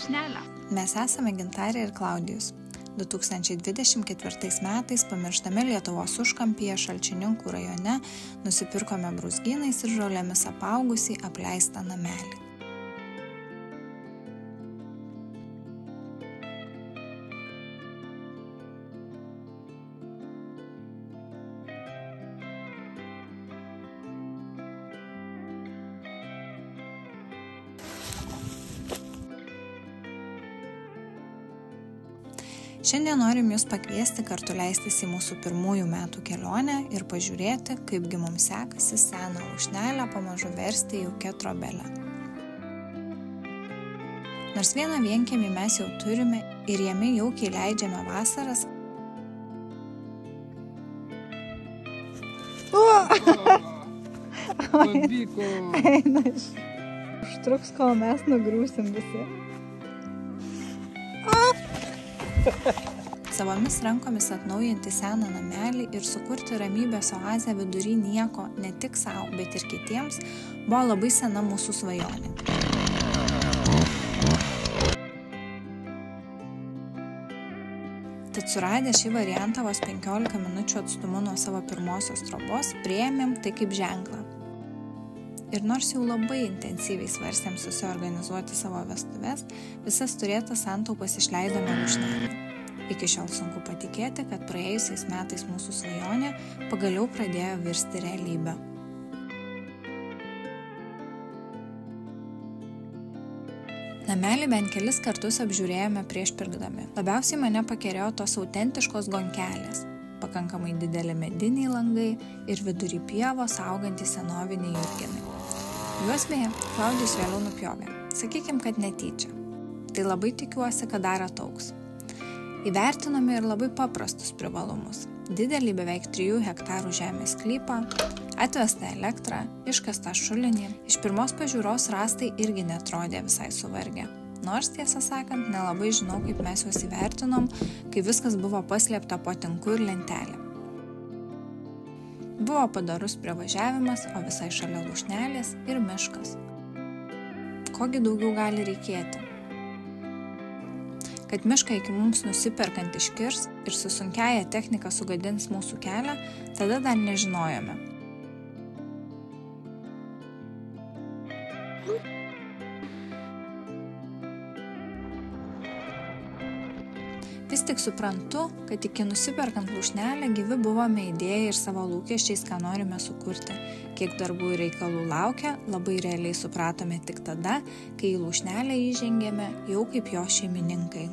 lūšnelę. Mes esame Gintarė ir Klaudijus. 2024 metais pamirštame Lietuvos užkampyje Šalčininkų rajone nusipirkome brūzgynais ir žolėmis apaugusį apleistą namelį. Šiandien norim Jūs pakviesti kartu leistis į mūsų pirmųjų metų kelionę ir pažiūrėti, kaipgi mums sekasi seną lūšnelę pamažu versti jaukia trobele. Nors vieną vienkiemį mes jau turime ir jame jaukiai leidžiame vasaras, Pavyko. eina užtruks, kol mes nugrūsim visi. Savomis rankomis atnaujinti seną namelį ir sukurti ramybės oazę vidury nieko ne tik savo, bet ir kitiems buvo labai sena mūsų svajonė. Tad suradę šį variantą vos 15 minučių atstumu nuo savo pirmosios trobos priėmėm tai kaip ženklą. Ir nors jau labai intensyviai svarstėm susiorganizuoti savo vestuves, visas turėtas santaupas išleidome lūšnelį. Iki šiol sunku patikėti, kad praėjusiais metais mūsų svajonė pagaliau pradėjo virsti realybę. Namelį bent kelis kartus apžiūrėjome prieš pirkdami. Labiausiai mane pakerėjo tos autentiškos gonkelės, pakankamai dideli mediniai langai ir vidury pievos augantys senoviniai jurginai. Juos beje, Klaudijus vėliau nupjovė. Sakykim, kad netyčia. Tai labai tikiuosi, kad dar ataugs. Įvertinome ir labai paprastus privalumus. Didelį beveik 3 hektarų žemės sklypą, atvestą elektrą, iškastą šulinį. Iš pirmos pažiūros rąstai irgi netrodė visai suvargę. Nors, tiesą sakant, nelabai žinau, kaip mes juos įvertinom, kai viskas buvo paslėpta po tinku ir lentelė. Buvo padarus privažiavimas, o visai šalia lūšnelės ir miškas. Kogi daugiau gali reikėti? Kad mišką iki mums nusiperkant iškirs ir su sunkiaja technika sugadins mūsų kelią, tada dar nežinojome. Vis tik suprantu, kad iki nusiperkant lūšnelę gyvi buvome idėję ir savo lūkesčiais, ką norime sukurti. Kiek darbų ir reikalų laukia, labai realiai supratome tik tada, kai į lūšnelę įžengėme jau kaip jo šeimininkai.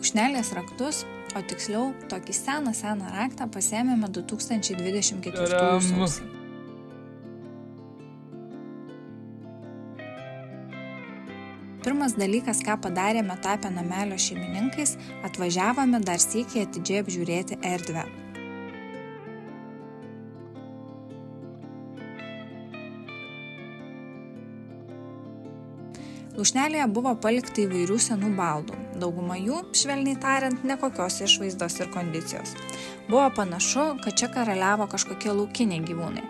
Lūšnelės raktus, o tiksliau tokį seną raktą pasiėmėme 2024 sausį. Pirmas dalykas, ką padarėme tapę namelio šeimininkais, atvažiavome dar sykį atidžiai apžiūrėti erdvę. Lūšnelėje buvo palikta įvairių senų baldų. Dauguma jų, švelniai tariant, nekokios išvaizdos ir kondicijos. Buvo panašu, kad čia karaliavo kažkokie laukiniai gyvūnai.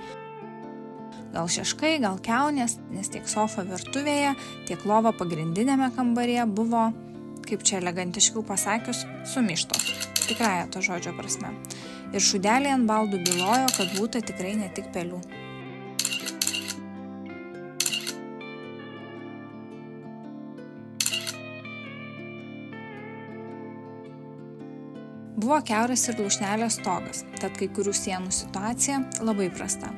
Gal šeškai, gal kiaunės, nes tiek sofa virtuvėje, tiek lova pagrindinėme kambaryje buvo, kaip čia elegantiškiau pasakius, sumištos. Tikrąja to žodžio prasme. Ir šūdeliai ant baldų bylojo, kad būta tikrai ne tik pelių. Buvo kiauras ir lūšnelės stogas, tad kai kurių sienų situacija labai prasta.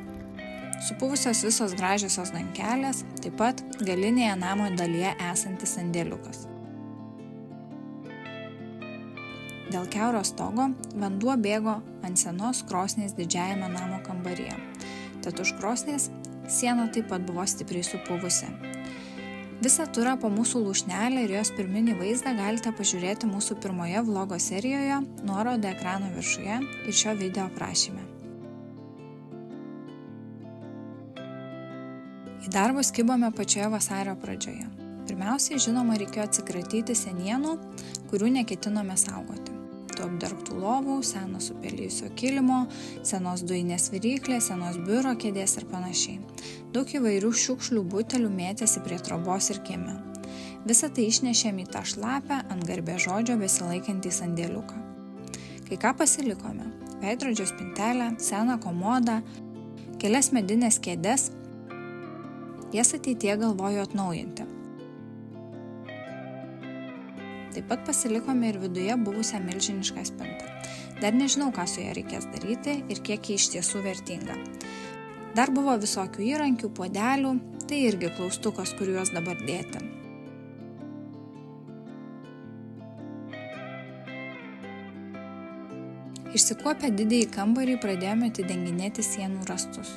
Supuvusios visos gražiosios lankelės, taip pat galinėje namo dalyje esantis sandėliukas. Dėl kiauro stogo vanduo bėgo ant senos krosnies didžiajame namo kambaryje, tad už krosnies siena taip pat buvo stipriai supuvusi. Visą turą po mūsų lūšnelę ir jos pirminį vaizdą galite pažiūrėti mūsų pirmoje vlogo serijoje, nuoroda ekrano viršuje ir šio video aprašyme. Į darbus kibome pačioje vasario pradžioje. Pirmiausiai, žinoma, reikėjo atsikratyti senienų, kurių neketinome saugoti. Tų apdergtų lovų, seno supelijusio kilimo, senos dujinės viryklės, senos biuro kėdės ir panašiai. Daug įvairių šiukšlių butelių mėtėsi prie trobos ir kieme. Visą tai išnešėm į tą šlapę, ant garbės žodžio besilaikantį sandėliuką. Kai ką pasilikome? Veidrodžio spintelę, seną komodą, kelias medinės kėdes. Jas ateityje galvoju atnaujinti. Taip pat pasilikome ir viduje buvusią milžinišką spintą. Dar nežinau, ką su ją reikės daryti ir kiek ji iš tiesų vertinga. Dar buvo visokių įrankių, puodelių, tai irgi klaustukas, kur juos dabar dėti. Išsikuopę didįjį kambarį pradėjome atidenginėti sienų rąstus.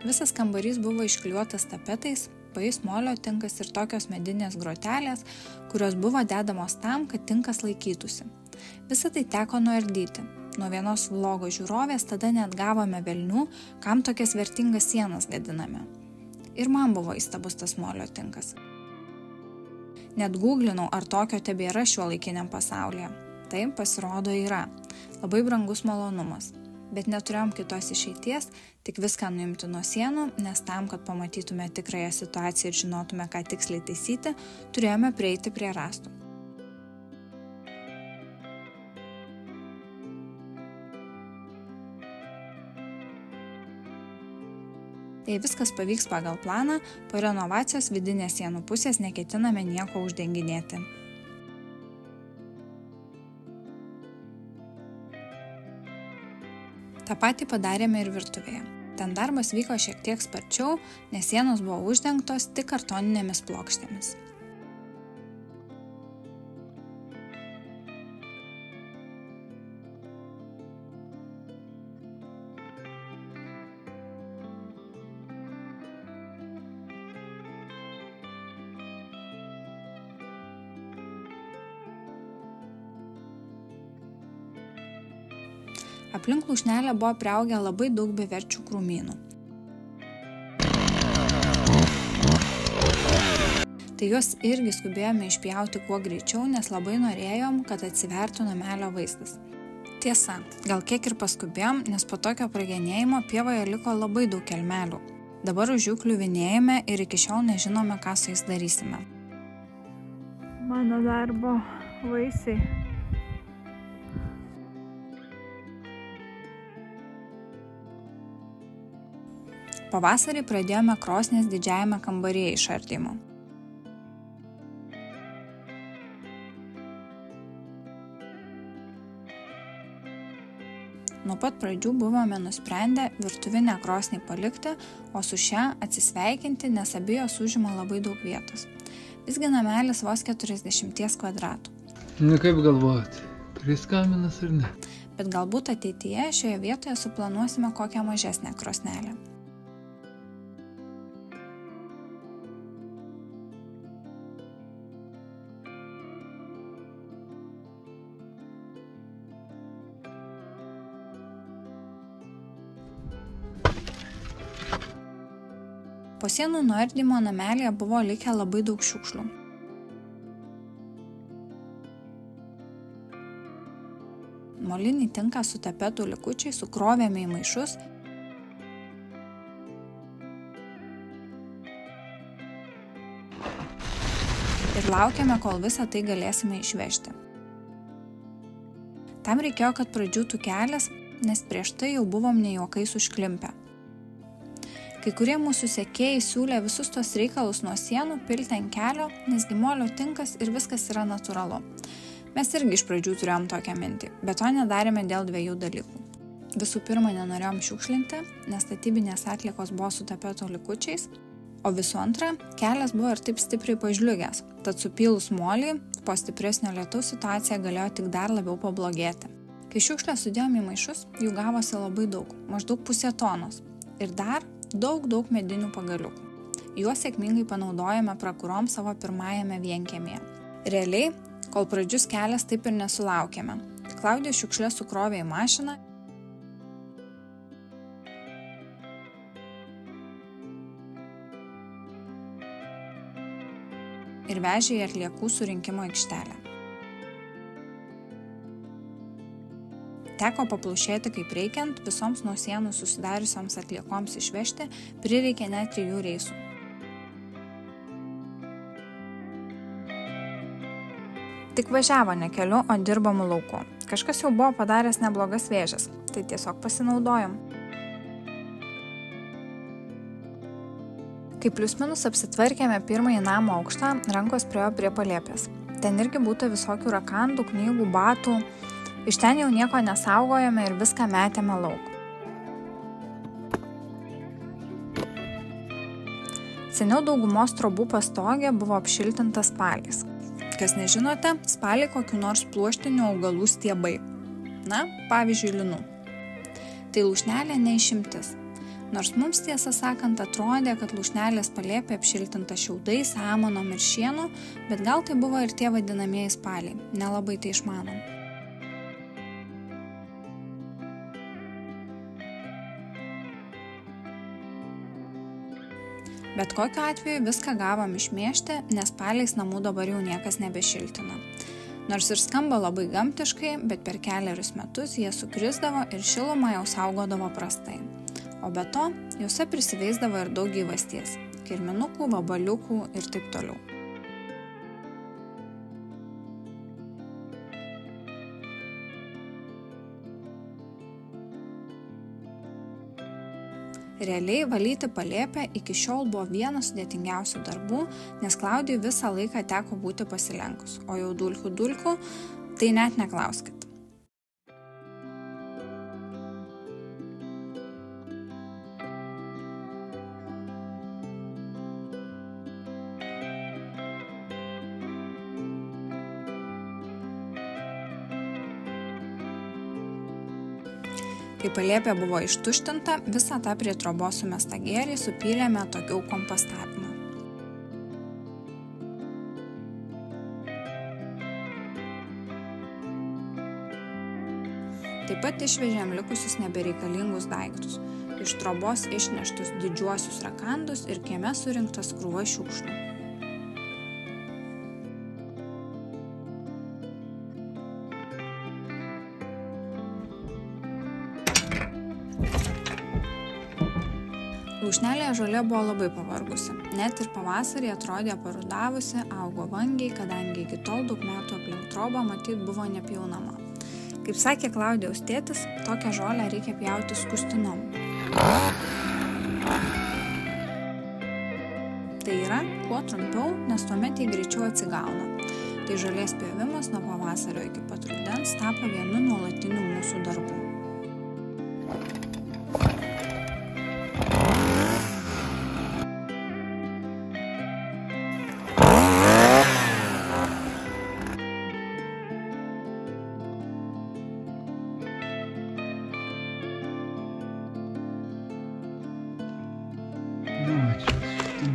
Visas kambarys buvo išklijuotas tapetais, paeis molio tinkas ir tokios medinės grotelės, kurios buvo dedamos tam, kad tinkas laikytųsi. Visą tai teko nuardyti. Nuo vienos vlogo žiūrovės tada net gavome velnių, kam tokias vertingas sienas gadiname. Ir man buvo įstabus tas molio tinkas. Net googlinau, ar tokio tebėra šiuolaikiniam pasaulyje. Taip, pasirodo, yra. Labai brangus malonumas. Bet neturėjom kitos išeities, tik viską nuimti nuo sienų, nes tam, kad pamatytume tikrąją situaciją ir žinotume, ką tiksliai taisyti, turėjome prieiti prie rąstų. Jei viskas pavyks pagal planą, po renovacijos vidinės sienų pusės neketiname nieko uždenginėti. Ta patį padarėme ir virtuvėje. Ten darbas vyko šiek tiek sparčiau, nes sienos buvo uždengtos tik kartoninėmis plokštėmis. Aplink lūšnelę buvo priaugę labai daug beverčių krūmynų. Tai juos irgi skubėjome išpjauti kuo greičiau, nes labai norėjom, kad atsivertų namelio vaizdas. Tiesa, gal kiek ir paskubėjom, nes po tokio pragenėjimo pievoje liko labai daug kelmelių. Dabar už jų kliuvinėjame ir iki šiol nežinome, ką su jais darysime. Mano darbo vaisiai. Pavasarį pradėjome krosnies didžiajame kambaryje išardymu. Nuo pat pradžių buvome nusprendę virtuvinę krosnį palikti, o su šia atsisveikinti, nes abi jos užima labai daug vietos. Visgi namelis vos 40 kvadratų. Kaip galvojate, kris kaminas ar ne? Bet galbūt ateityje šioje vietoje suplanuosime kokią mažesnę krosnelę. Po sienų nuardymo namelėje buvo likę labai daug šiukšlių. Molinį tinką su tapetų likučiai sukrovėme į maišus ir laukiame, kol visą tai galėsime išvežti. Tam reikėjo, kad pradžiūtų kelias, nes prieš tai jau buvom ne juokais užklimpę. Kai kurie mūsų sekėjai siūlė visus tos reikalus nuo sienų pilti ant kelio, nesgi molio tinkas ir viskas yra natūralu. Mes irgi iš pradžių turėjom tokią mintį, bet to nedarėme dėl dviejų dalykų. Visų pirma, nenorėjom šiukšlinti, nes statybinės atliekos buvo su tapetų likučiais, o visų antra, kelias buvo ir taip stipriai pažliugęs, tad supylus molį, po stipresnio lietaus situacija galėjo tik dar labiau pablogėti. Kai šiukšlę sudėjom į maišus, jų gavosi labai daug, maždaug 0,5 tonos. Ir dar daug medinių pagaliukų. Juos sėkmingai panaudojame prakurom savo pirmajame vienkiemyje. Realiai, kol pradžius kelias taip ir nesulaukėme. Klaudija šiukšlę sukrovė į mašiną ir vežė į atliekų surinkimo aikštelę. Teko paplušėti kaip reikiant, visoms nuo sienų susidariusioms atliekoms išvežti prireikė net 3 reisų. Tik važiavo ne keliu, o dirbamų lauku. Kažkas jau buvo padaręs neblogas vėžes, tai tiesiog pasinaudojom. Kai plius minus apsitvarkėme pirmąjį namo aukštą, rankos priėjo prie palėpės. Ten irgi būta visokių rakandų, knygų, batų. Iš ten jau nieko nesaugojome ir viską metėme lauk. Seniau daugumos trobų pastogė buvo apšiltinta spaliais. Kas nežinote, spaliai kokių nors pluoštinių augalų stiebai. Na, pavyzdžiui, linų. Tai lūšnelė neišimtis. Nors mums tiesą sakant atrodė, kad lūšnelės palėpė apšiltinta šiaudais, samanom ir šienu, bet gal tai buvo ir tie vadinamieji spaliai. Nelabai tai išmanom. Bet kokiu atveju viską gavom išmėžti, nes spaliais namų dabar jau niekas nebešiltina. Nors ir skamba labai gamtiškai, bet per kelerius metus jie sukrisdavo ir šilumą jau saugodavo prastai. O be to, juose prisiveisdavo ir daug gyvasties – kirminukų, vabaliukų ir taip toliau. Realiai valyti palėpę iki šiol buvo vienas sudėtingiausių darbų, nes Klaudijui visą laiką teko būti pasilenkus, o jau dulkių tai net neklauskit. Kai palėpė buvo ištuštinta, visą tą prie trobos sumestą gėrį supylėme tokiau kompostavimą. Taip pat išvežėm likusius nebereikalingus daiktus, iš trobos išneštus didžiuosius rakandus ir kieme surinktas krūva šiukšlių. Lūšnelėje žolė buvo labai pavargusi, net ir pavasarį atrodė parudavusi, augo vangiai, kadangi iki tol daug metų aplink trobą matyt buvo nepjaunama. Kaip sakė Klaudijaus tėtis, tokią žolę reikia pjauti skustinom. Tai yra, kuo trumpiau, nes tuomet jį greičiau atsigauna. Tai žolės pjovimas nuo pavasario iki pat rudens tapo vienu nuolatinių mūsų darbų.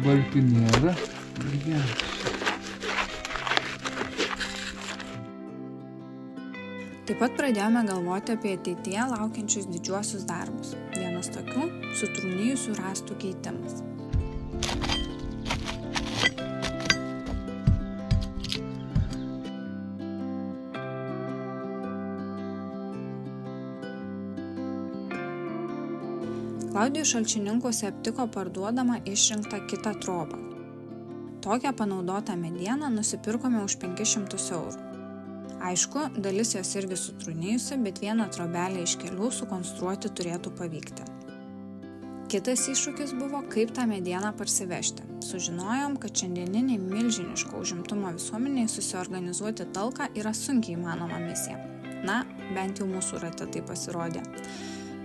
Balkių nėra. Taip pat pradėjome galvoti apie ateityje laukiančius didžiuosius darbus. Vienas tokių – sutrūnijusių rąstų keitimas. Klaudijus Šalčininkuose aptiko parduodamą išrinktą kitą trobą. Tokią panaudotą medieną nusipirkome už 500 eurų. Aišku, dalis jos irgi sutrūnijusi, bet vieną trobelę iš kelių sukonstruoti turėtų pavykti. Kitas iššūkis buvo, kaip tą medieną parsivežti. Sužinojom, kad šiandieniniai milžiniško užimtumo visuomeniai susiorganizuoti talką yra sunkiai įmanoma misija. Na, bent jau mūsų rate tai pasirodė.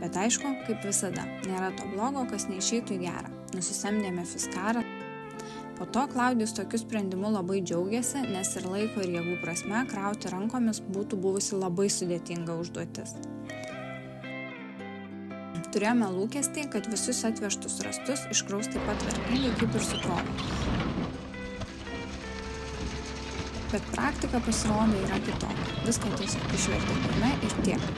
Bet aišku, kaip visada, nėra to blogo, kas neišeitų į gerą. Nusisamdėme fiskarą. Po to Klaudijus tokiu sprendimu labai džiaugiasi, nes ir laiko ir jėgų prasme krauti rankomis būtų buvusi labai sudėtinga užduotis. Turėjome lūkestį, kad visus atvežtus rąstus iškraus taip pat tvarkingai kaip ir su trobą. Bet praktika pasirodo yra kitokia. Viską tiesiog išvertė kieme ir tiek.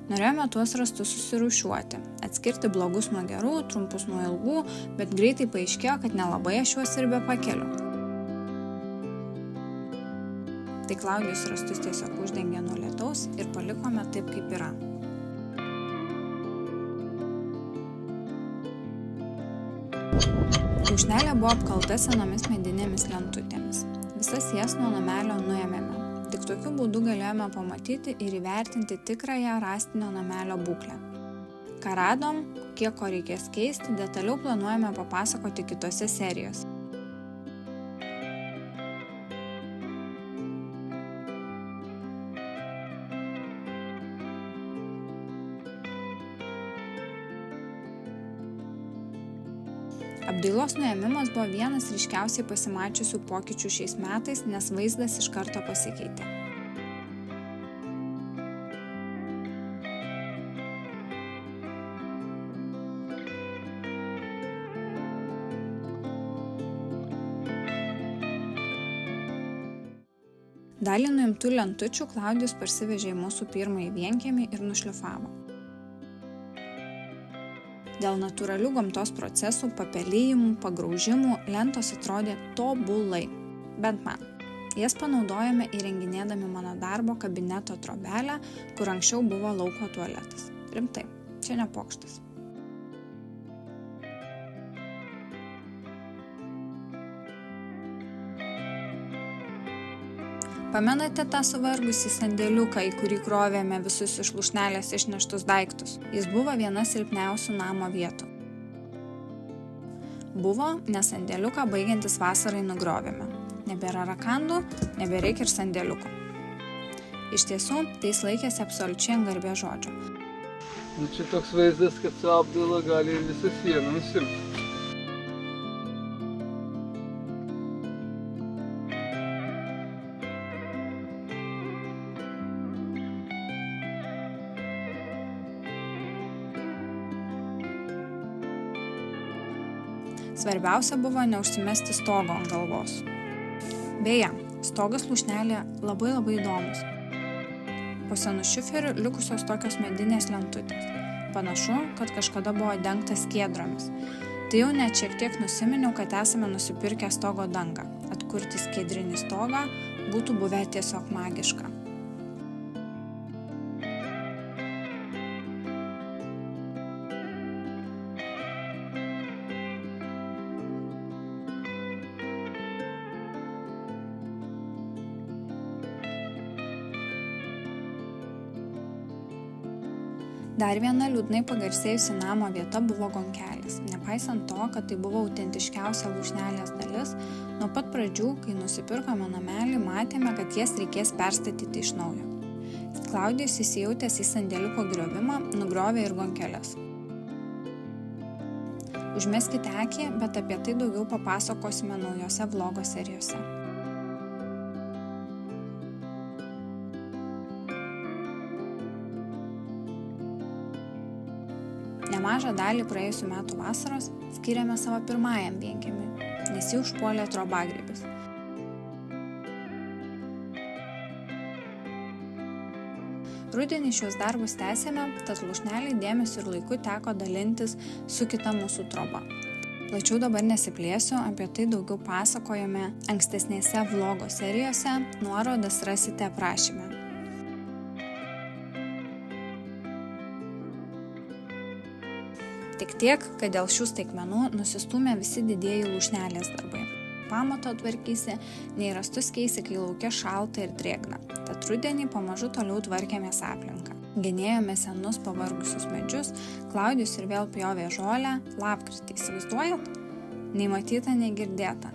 Norėjome tuos rąstus susirūšiuoti, atskirti blogus nuo gerų, trumpus nuo ilgų, bet greitai paaiškėjo, kad nelabai aš juos ir be pakeliu. Tai Klaudijus rąstus tiesiog uždengė nuo lietaus ir palikome taip, kaip yra. Lūšnelė buvo apkalta senomis medinėmis lentutėmis. Visas jas nuo namelio nuėmėme. Tik tokiu būdu galėjome pamatyti ir įvertinti tikrąją rąstinio namelio būklę. Ką radom, kiek ko reikės keisti, detaliau planuojame papasakoti kitose serijose. Apdailos nuėmimas buvo vienas ryškiausiai pasimačiusių pokyčių šiais metais, nes vaizdas iš karto pasikeitė. Dalį nuimtų lentučių Klaudijus parsivežė į mūsų pirmąjį vienkiemį ir nušlifavo. Dėl natūralių gamtos procesų, papelijimų, pagraužimų lentos atrodė tobulai, bent man. Jas panaudojame įrenginėdami mano darbo kabineto trobelę, kur anksčiau buvo lauko tualetas. Rimtai, čia ne pokštas. Pamenate tą suvargusį sandėliuką, į kurį krovėme visus iš lūšnelės išneštus daiktus? Jis buvo viena silpniausių namo vietų. Buvo, nes sandėliuką baigiantis vasarai nugrovėme. Nebėra rakandų, nebereikia ir sandėliuko. Iš tiesų, tai jis laikėsi absoliučiai ant garbės žodžio. Nu, čia toks vaizdas, kad su apdaila gali ir visą sieną nusimti. Svarbiausia buvo neužsimesti stogo ant galvos. Beje, stogas lūšnelė labai įdomus. Po senų šiferių likusios tokios medinės lentutės. Panašu, kad kažkada buvo dengtas skiedromis. Tai jau net šiek tiek nusiminiau, kad esame nusipirkę stogo dangą. Atkurti skiedrinį stogą būtų buvę tiesiog magiška. Dar viena liūdnai pagarsėjusi namo vieta buvo gonkelis. Nepaisant to, kad tai buvo autentiškiausia lūšnelės dalis, nuo pat pradžių, kai nusipirkome namelį, matėme, kad jas reikės perstatyti iš naujo. Klaudijus įsijautęs į sandėliuko griovimą, nugriovė ir gonkeles. Užmeskite akį, bet apie tai daugiau papasakosime naujose vlogo serijose. Nemažą dalį praėjusių metų vasaros skiriame savo pirmajam vienkiemiui, nes jį užpuolė trobagrybis. Rudenį šios darbus tęsėme, tad lūšnelei dėmesio ir laiku teko dalintis su kita mūsų troba. Plačiau dabar nesiplėsiu, apie tai daugiau pasakojame ankstesnėse vlogo serijose, nuorodas rasite aprašyme. Tik tiek, kad dėl šių staigmenų nusistūmė visi didieji lūšnelės darbai. Pamato tvarkysi, nei rąstus keisi, kai lauke šalta ir drėgna. Tad rudenį pamažu toliau tvarkėmės aplinką. Genėjome senus pavargusius medžius, Klaudijus ir vėl pjovė žolę, lapkritį, įsivaizduojat? Nei matyta, nei girdėta.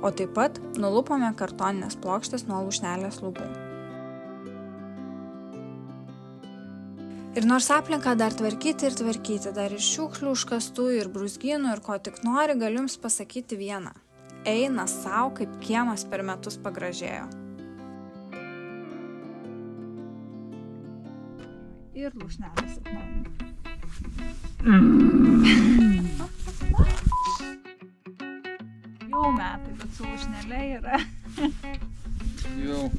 O taip pat nulupome kartoninės plokštės nuo lūšnelės lubų. Ir nors aplinką dar tvarkyti, dar ir šiukšlių užkastų, ir brūzgynų, ir ko tik nori, galiu jums pasakyti vieną. Eina sau, kaip kiemas per metus pagražėjo. Ir lūšnelės atnaujina. Jau metai, bet su lūšnelė yra. Jau.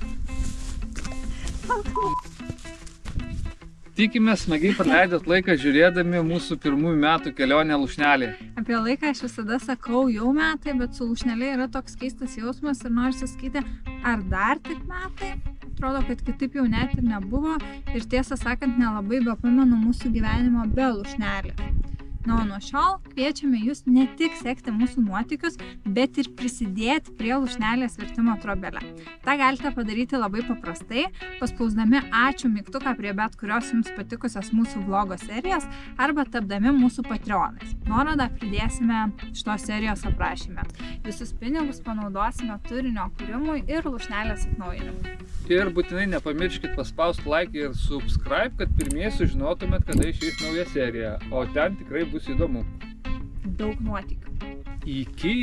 Tikime, smagiai praleidot laiką žiūrėdami mūsų pirmųjų metų kelionę lūšnelėje. apie laiką aš visada sakau jau metai, bet su lūšnele yra toks keistas jausmas ir noriu sakyti, ar dar tik metai? Atrodo, kad kitaip jau net ir nebuvo ir tiesą sakant nelabai bepamenu mūsų gyvenimo be lūšnelės. Na, o nuo šiol kviečiame jūs ne tik sekti mūsų nuotykius, bet ir prisidėti prie lūšnelės virtimo trobelę. Ta galite padaryti labai paprastai, paspausdami ačiū mygtuką prie bet kurios jums patikusios mūsų vlogo serijos arba tapdami mūsų patreonais. Nuorodą pridėsime šitos serijos aprašyme. Visus pinigus panaudosime turinio kūrimui ir lūšnelės atnaujinimui. Ir būtinai nepamirškit paspausti like ir subscribe, kad pirmieji sužinotumėt, kada išeis nauja serija. O ten tikrai bus įdomu. Daug nuotykių. Iki!